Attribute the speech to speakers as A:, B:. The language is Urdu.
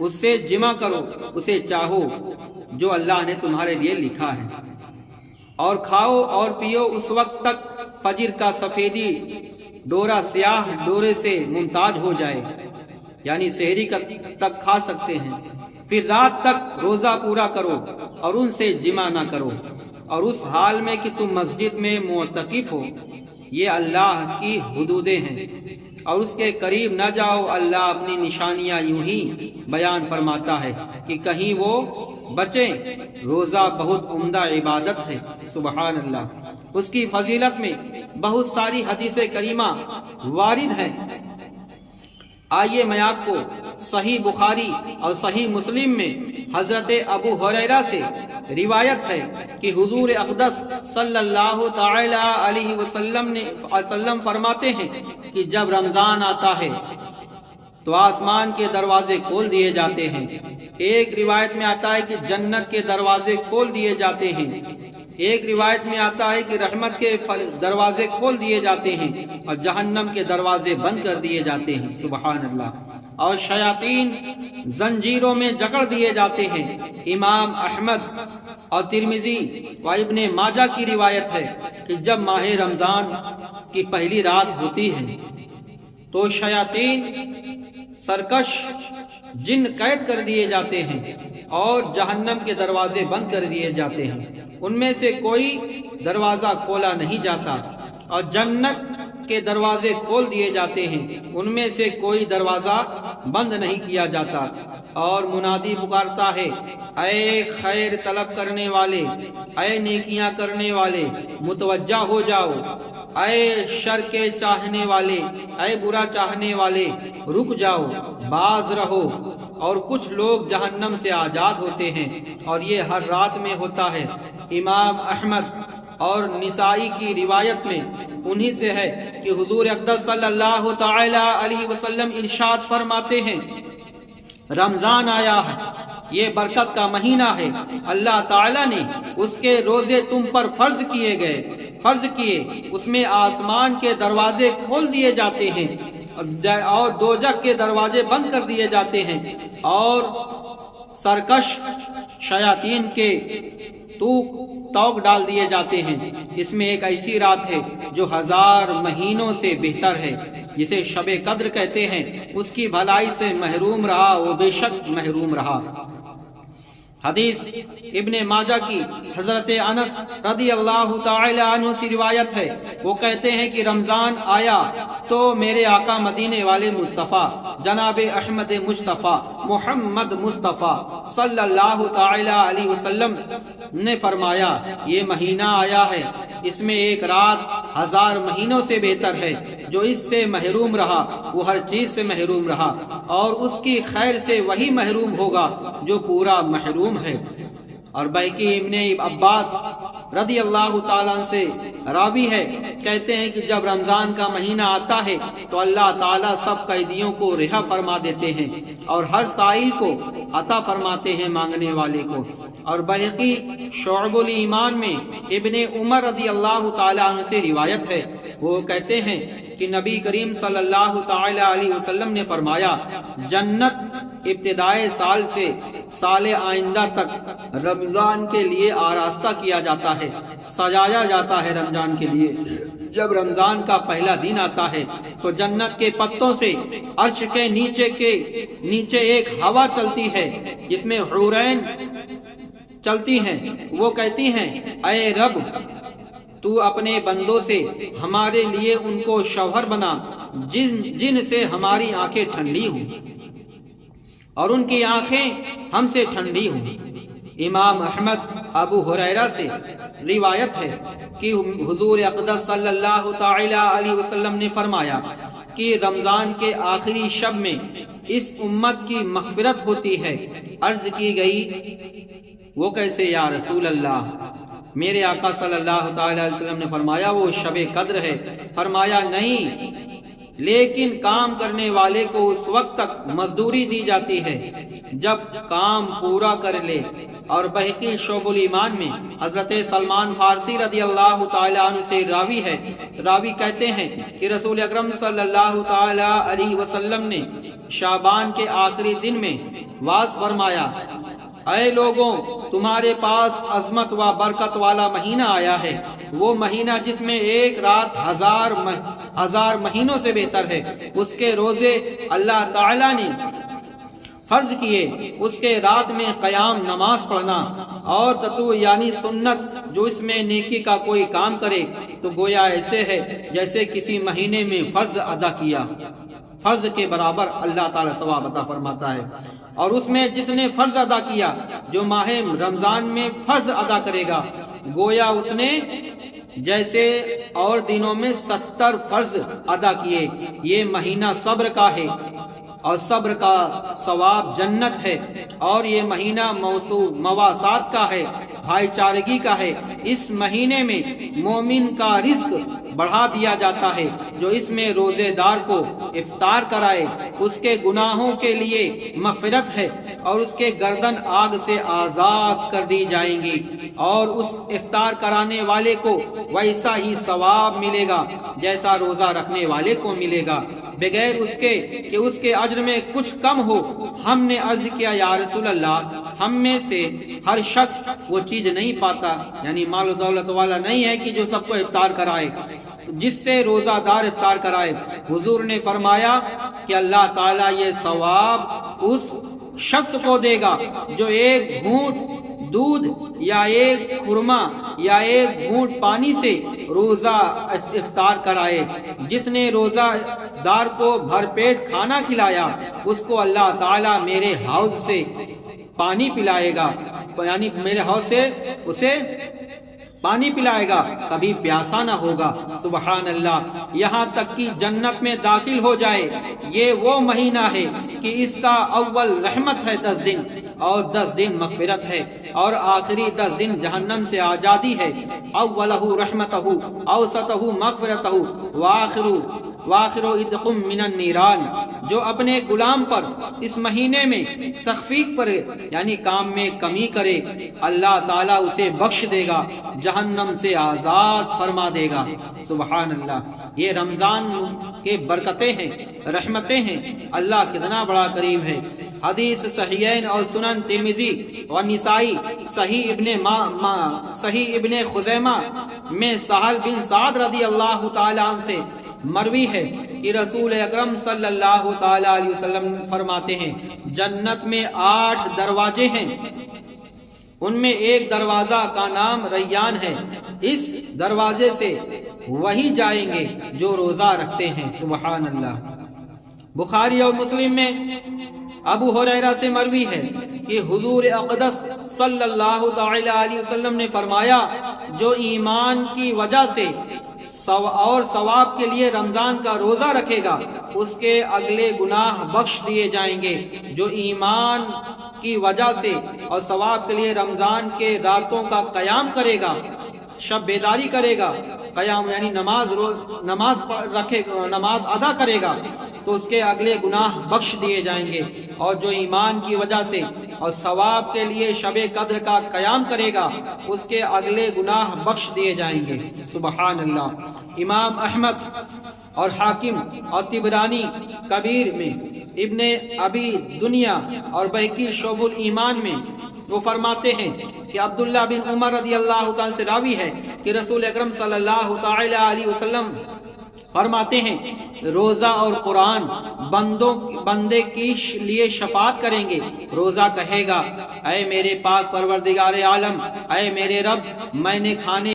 A: اس سے جمع کرو، اسے چاہو جو اللہ نے تمہارے لیے لکھا ہے، اور کھاؤ اور پیو اس وقت تک فجر کا سفیدی ڈورا سیاہ ڈورے سے ممتاز ہو جائے، یعنی سحری تک کھا سکتے ہیں، پھر رات تک روزہ پورا کرو اور ان سے جمع نہ کرو، اور اس حال میں کہ تم مسجد میں معتکف ہو۔ یہ اللہ کی حدودیں ہیں، اور اس کے قریب نہ جاؤ۔ اللہ اپنی نشانیاں یوں ہی بیان فرماتا ہے کہ کہیں وہ بچیں۔ روزہ بہت عمدہ عبادت ہے، سبحان اللہ۔ اس کی فضیلت میں بہت ساری حدیث کریمہ وارد ہیں۔ آئیے میں آپ کو صحیح بخاری اور صحیح مسلم میں حضرت ابو ہریرہ سے روایت ہے کہ حضور اقدس صلی اللہ تعالی علیہ وسلم فرماتے ہیں کہ جب رمضان آتا ہے تو آسمان کے دروازے کھول دیے جاتے ہیں۔ ایک روایت میں آتا ہے کہ جنت کے دروازے کھول دیے جاتے ہیں، ایک روایت میں آتا ہے کہ رحمت کے دروازے کھول دیے جاتے ہیں اور جہنم کے دروازے بند کر دیے جاتے ہیں، سبحان اللہ۔ اور شیاطین زنجیروں میں جکڑ دیے جاتے ہیں۔ امام احمد اور ترمذی و ابن ماجہ کی روایت ہے کہ جب ماہ رمضان کی پہلی رات ہوتی ہے تو شیاطین سرکش جن قید کر دیے جاتے ہیں اور جہنم کے دروازے بند کر دیے جاتے ہیں، ان میں سے کوئی دروازہ کھولا نہیں جاتا، اور جنت کے دروازے کھول دیے جاتے ہیں، ان میں سے کوئی دروازہ بند نہیں کیا جاتا۔ اور منادی پکارتا ہے، اے خیر طلب کرنے والے، اے نیکیاں کرنے والے، متوجہ ہو جاؤ، اے شر کے چاہنے والے، اے برا چاہنے والے، رک جاؤ، باز رہو۔ اور کچھ لوگ جہنم سے آزاد ہوتے ہیں، اور یہ ہر رات میں ہوتا ہے۔ امام احمد اور نسائی کی روایت میں انہی سے ہے کہ حضور اقدس صلی اللہ تعالی علیہ وسلم ارشاد فرماتے ہیں، رمضان آیا ہے، یہ برکت کا مہینہ ہے، اللہ تعالیٰ نے اس کے روزے تم پر فرض کیے، اس میں آسمان کے دروازے کھول دیے جاتے ہیں اور دوزخ کے دروازے بند کر دیے جاتے ہیں، اور سرکش شیاطین کے توق ڈال دیے جاتے ہیں۔ اس میں ایک ایسی رات ہے جو 1000 مہینوں سے بہتر ہے، جسے شب قدر کہتے ہیں۔ اس کی بھلائی سے محروم رہا وہ بے شک محروم رہا۔ حدیث ابن ماجہ کی حضرت انس رضی اللہ تعالی عنہ سے روایت ہے، وہ کہتے ہیں کہ رمضان آیا تو میرے آقا مدینے والے مصطفیٰ جناب احمد مصطفیٰ محمد مصطفیٰ صلی اللہ تعالی علیہ وسلم نے فرمایا، یہ مہینہ آیا ہے، اس میں ایک رات 1000 مہینوں سے بہتر ہے۔ جو اس سے محروم رہا وہ ہر چیز سے محروم رہا، اور اس کی خیر سے وہی محروم ہوگا جو پورا محروم ہے۔ اور بحقی ابن عباس رضی اللہ تعالیٰ سے راوی ہے، کہتے ہیں کہ جب رمضان کا مہینہ آتا ہے تو اللہ تعالیٰ سب قیدیوں کو رہا فرما دیتے ہیں، اور ہر سائل کو عطا فرماتے ہیں، مانگنے والے کو۔ اور بحقی شعب الایمان میں ابن عمر رضی اللہ تعالیٰ عنہ سے روایت ہے، وہ کہتے ہیں کہ نبی کریم صلی اللہ تعالی علیہ وسلم نے فرمایا، جنت ابتدائے سال سے سال آئندہ تک رمضان کے لیے آراستہ کیا جاتا ہے، سجایا جاتا ہے رمضان کے لیے۔ جب رمضان کا پہلا دن آتا ہے تو جنت کے پتوں سے عرش کے نیچے ایک ہوا چلتی ہے جس میں حورین چلتی ہیں، وہ کہتی ہیں، اے رب، تو اپنے بندوں سے ہمارے لیے ان کو شوہر بنا جن سے ہماری آنکھیں ٹھنڈی ہوں اور ان کی آنکھیں ہم سے ٹھنڈی ہوں۔ امام احمد ابو ہریرہ سے روایت ہے کہ حضور اقدس صلی اللہ تعالی علیہ وسلم نے فرمایا کہ رمضان کے آخری شب میں اس امت کی مغفرت ہوتی ہے۔ عرض کی گئی، وہ کیسے یا رسول اللہ؟ میرے آقا صلی اللہ تعالی علیہ وسلم نے فرمایا، وہ شب قدر ہے۔ فرمایا، نہیں، لیکن کام کرنے والے کو اس وقت تک مزدوری دی جاتی ہے جب کام پورا کر لے۔ اور بحقی شعب الایمان میں حضرت سلمان فارسی رضی اللہ تعالی عنہ سے راوی ہے، راوی کہتے ہیں کہ رسول اکرم صلی اللہ تعالی علیہ وسلم نے شعبان کے آخری دن میں واز فرمایا، اے لوگوں، تمہارے پاس عظمت و برکت والا مہینہ آیا ہے، وہ مہینہ جس میں ایک رات ہزار مہینوں سے بہتر ہے۔ اس کے روزے اللہ تعالیٰ نے فرض کیے، اس کے رات میں قیام نماز پڑھنا اور تطوع یعنی سنت، جو اس میں نیکی کا کوئی کام کرے تو گویا ایسے ہے جیسے کسی مہینے میں فرض ادا کیا، فرض کے برابر اللہ تعالیٰ ثواب عطا فرماتا ہے۔ اور اس میں جس نے فرض ادا کیا، جو ماہ رمضان میں فرض ادا کرے گا، گویا اس نے جیسے اور دنوں میں 70 فرض ادا کیے۔ یہ مہینہ صبر کا ہے اور صبر کا ثواب جنت ہے، اور یہ مہینہ مواسات کا ہے، بھائی چارگی کا ہے۔ اس مہینے میں مومن کا رزق بڑھا دیا جاتا ہے، جو اس میں روزے دار کو افطار کرائے، اس کے گناہوں کے لیے مغفرت ہے، اور اس کے گردن آگ سے آزاد کر دی جائیں گی، اور اس افطار کرانے والے کو ویسا ہی ثواب ملے گا جیسا روزہ رکھنے والے کو ملے گا، بغیر اس کے کہ اس کے اجر میں کچھ کم ہو۔ ہم نے عرض کیا، یا رسول اللہ، ہم میں سے ہر شخص وہ چیز نہیں پاتا، یعنی مال و دولت والا نہیں ہے کہ جو سب کو افطار کرائے، جس سے روزہ دار افطار کرائے۔ حضور نے فرمایا کہ اللہ تعالیٰ یہ ثواب اس شخص کو دے گا جو ایک گھونٹ دودھ یا ایک خرما یا ایک گھونٹ پانی سے روزہ افطار کرائے۔ جس نے روزہ دار کو بھر پیٹ کھانا کھلایا، اس کو اللہ تعالیٰ میرے حوض سے پانی پلائے گا، یعنی میرے حوض سے اسے پانی پلائے گا، کبھی پیاسا نہ ہوگا۔ سبحان اللہ، یہاں تک کہ جنت میں داخل ہو جائے۔ یہ وہ مہینہ ہے کہ اس کا اول رحمت ہے 10 دن، اور 10 دن مغفرت ہے، اور آخری 10 دن جہنم سے آزادی ہے۔ اولہ رحمتہ، اوسطہ مغفرتہ، وآخر عتق من النیران۔ جو اپنے غلام پر اس مہینے میں تخفیف کرے، یعنی کام میں کمی کرے، اللہ تعالیٰ اسے بخش دے گا، جہنم سے آزاد فرما دے گا۔ سبحان اللہ، یہ رمضان کے برکتیں ہیں، رحمتیں ہیں۔ اللہ کتنا بڑا کریم ہے۔ حدیث صحیحین اور سنن ترمذی و نسائی، صحیح ابن خزیمہ میں سہل بن سعد رضی اللہ تعالیٰ عنہ سے مروی ہے کہ رسول اکرم صلی اللہ تعالیٰ علیہ وسلم فرماتے ہیں، جنت میں 8 دروازے ہیں، ان میں ایک دروازہ کا نام ریان ہے، اس دروازے سے وہی جائیں گے جو روزہ رکھتے ہیں۔ سبحان اللہ۔ بخاری اور مسلم میں ابو ہریرہ سے مروی ہے کہ حضور اقدس صلی اللہ تعالی علیہ وسلم نے فرمایا، جو ایمان کی وجہ سے اور ثواب کے لیے رمضان کا روزہ رکھے گا، اس کے اگلے گناہ بخش دیے جائیں گے۔ جو ایمان کی وجہ سے اور ثواب کے لیے رمضان کے راتوں کا قیام کرے گا، شب بیداری کرے گا، قیام یعنی نماز ادا کرے گا، تو اس کے اگلے گناہ بخش دیے جائیں گے۔ اور جو ایمان کی وجہ سے اور ثواب کے لیے شب قدر کا قیام کرے گا، اس کے اگلے گناہ بخش دیے جائیں گے۔ سبحان اللہ۔ امام احمد اور حاکم اور طبرانی کبیر میں، ابن ابی دنیا اور بہقی شعب الایمان میں وہ فرماتے ہیں کہ عبداللہ بن عمر رضی اللہ تعالیٰ سے راوی ہے کہ رسول اکرم صلی اللہ تعالی علیہ وسلم فرماتے ہیں، روزہ اور قرآن بندے کے لیے شفاعت کریں گے۔ روزہ کہے گا، اے میرے پاک پروردگار عالم، اے میرے رب، میں نے کھانے